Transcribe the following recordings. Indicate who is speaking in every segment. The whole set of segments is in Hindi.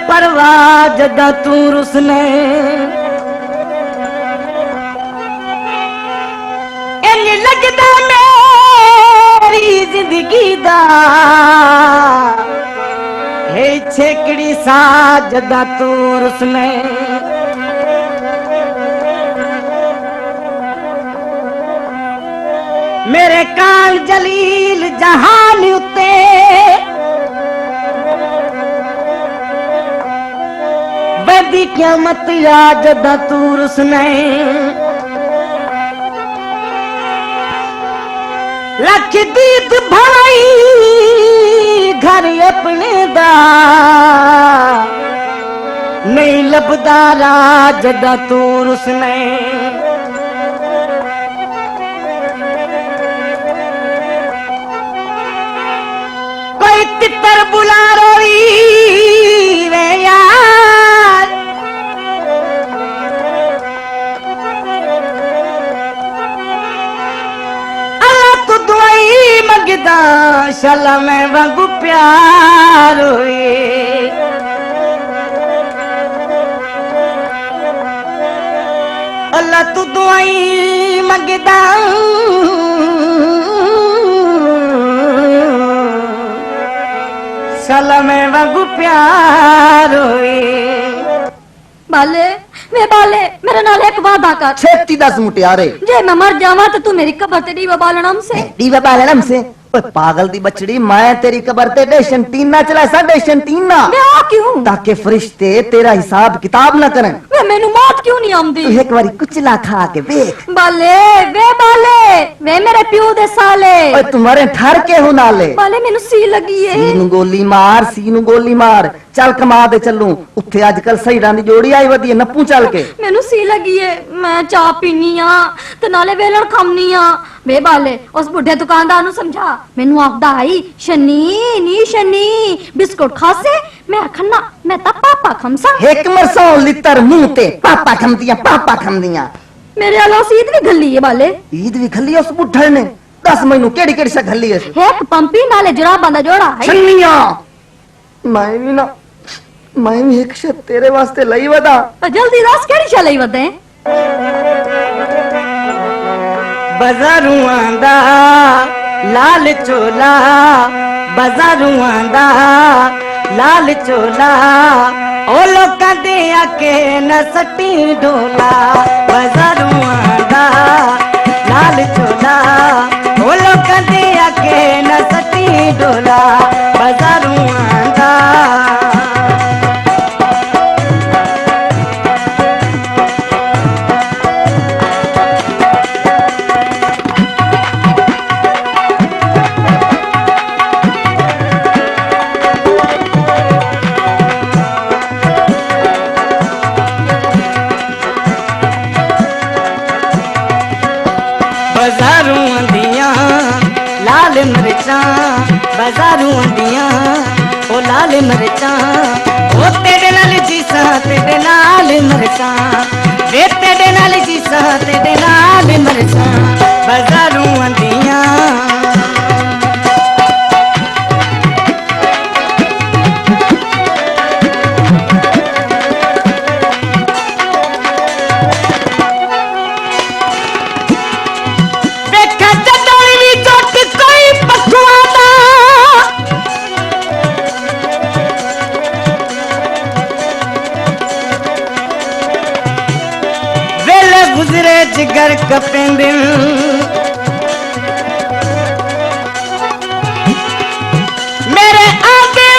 Speaker 1: परवाह जदा तू रुसने इंज लगदा मेरी जिंदगी दा हे छेकड़ी सा जदा तू रुसने मेरे काल जलील जहान उते बदी क़यामत आ जदा तू रुसने लख दीद भाई घर अपने दा नहीं लभदा राह जदा तू रुसने कोई तितर बुला रोई वे यार अल्लाह तू दुआई मंगदा शाला मैं वांगू प्यार होए अल्लाह तू दुआई मंगदा शाला मैं वांगू प्यार होए
Speaker 2: बाले वे बाले मेरे नाल एक वादा कर
Speaker 3: छेती दस मुटियारे
Speaker 2: जे मैं मर जावां तो तू मेरी कब्र ते दीवा बालणम से
Speaker 3: दीवा बालणम से ओए पागल दी बचड़ी मैं तेरी कब्र ते डेशंटीना चला सा डेशंटीना
Speaker 2: वे आ क्यों
Speaker 3: ताकि फरिश्ते तेरा हिसाब किताब ना करें
Speaker 2: वे मेनू मौत क्यों नहीं आंदी
Speaker 3: तू एक बारी कुचला खा के देख
Speaker 2: बाले वे मेरे प्यो दे साले
Speaker 3: ओए तुम्हारे ठर के हो नाले
Speaker 2: बाले मेनू सी लगी है
Speaker 3: सीनू गोली मार चल कमा दे चलू उत्थे आजकल सहीड़ा दी जोड़ी आई वदी नप्पू चल के
Speaker 2: मेनू सी लगी है मैं चाह पीनी आ ते नाले वेलण खामनी आ वे बाले उस बुढ़े दुकानदार नु समझा मेनू आखदा आई शनी बिस्कुट खासे मैं आखना मैं ता पापा खमसा
Speaker 3: एक मरसों लितर मुंह ते पापा खमदियां मेरे
Speaker 2: अला ईद भी घल्ली है बाले
Speaker 3: ईद भी घल्ली उस बुढ़े ने 10 महीनों केड़ी सा घल्ली है
Speaker 2: एक पंपी नाले जुराबां दा जोड़ा है
Speaker 3: छन्निया मैं भी एक शत तेरे वास्ते लई वदा
Speaker 2: जल्दी दस केड़ी शा लई वदे
Speaker 1: बाजारूं आंदा लाल चोला बाजारूं आंदा लाल चोला ओ लोकां दे आके न सटी ढोला बाजारूं आंदा लाल चोला ओ लोकां दे आके न सटी ढोला बाजारूं आंदा बाजारूं आंदियां लाल मिर्चां बाजारूं आंदियां ओ लाल मिर्चां ओ तेरे नाल जीसा तेरे नाल मिर्चां वे तेरे नाल जीसा तेरे नाल मिर्चां बाजारूं आंदियां गुजरे जिगर कपेंदिन मेरे आगे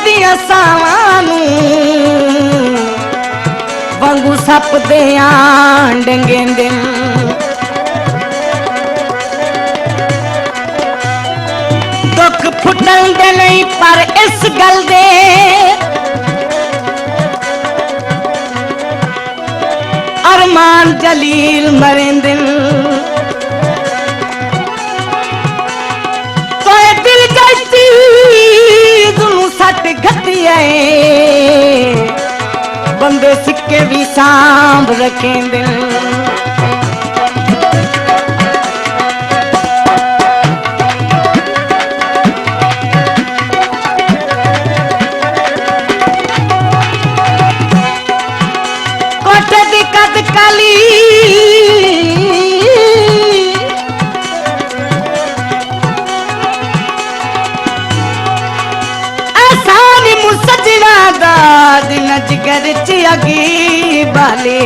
Speaker 1: दिया सावानू वांगू सप दे डंगेंदिन दुख फुटन दे नहीं पर इस गल दे अरमान जलील मरेंदिन तो दिल जाती दुनू सट घटी है बंदे सिक्के भी सांभ रखेंदिन अगी बाले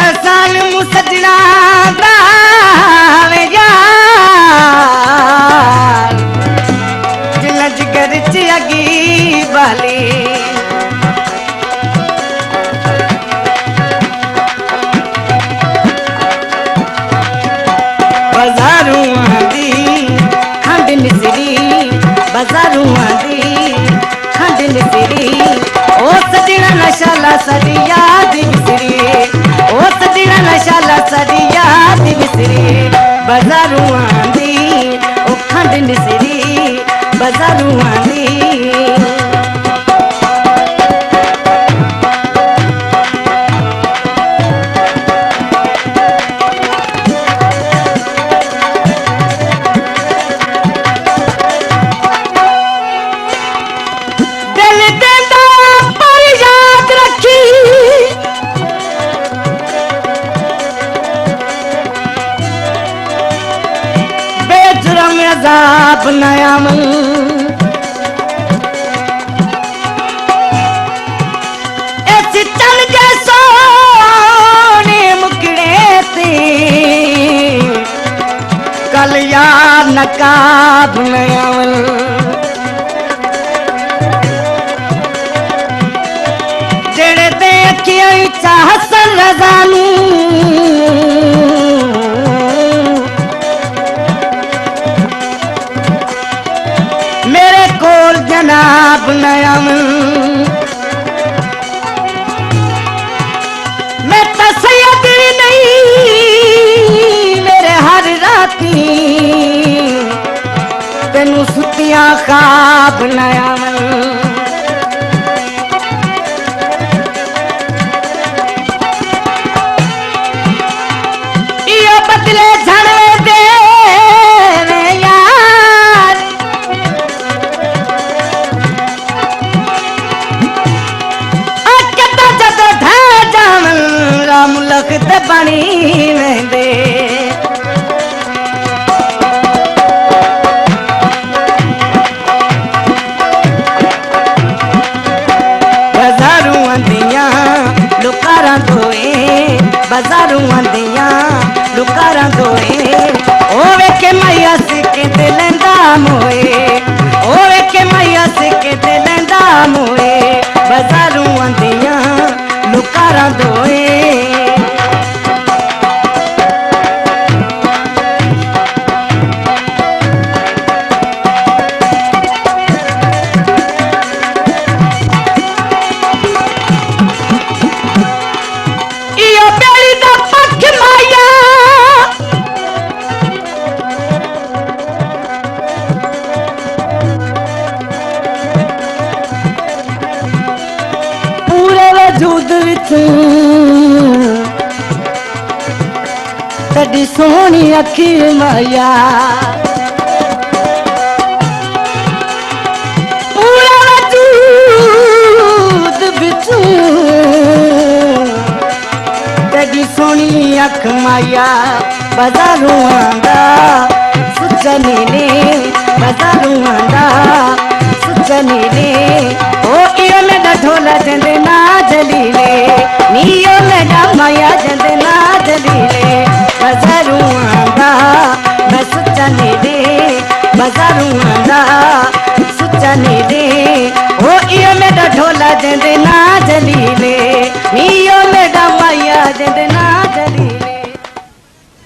Speaker 1: एहसान मुसजना दावे यार जिला जिगर च अगी बाले बाजारों आंदी खंड निसरी बाजारों आंदी खंड निसरी ओ सजना नशाला सदी याद विसरी ओ सजना नशाला सदी याद विसरी बाजारों आंदी ओ खंड निसरी बाजारों आंदी अज़ाब नयामन ऐसी चल जैसो ने मुकड़े थे कल यार नकाब नयामन जेड़े दे अखियां चाहसन रज़ानू जनाब नयम मैं तो सैयद नहीं मेरे हर राती तेनू सुतियां ख्वाब नयम यो बदले झड़े दे मुलक बनी वेंदे बाजारों आंदियां लुकारां धोए बाजारों आंदियां लुकारां धोए ओ वेखे मैया सिके ते लेंदा मोए ओ वेखे मैया सिके ते लेंदा मोए बाजारों आंदियां लुकारां धोए तड़ी सोनी अखी माया पूरा वजूद बिचू तड़ी सोनी अख माया बाजारों आंदा सुचने ने बाजारों आंदा सुचने ने ओ इयो में ढोला जंदे ना जलीले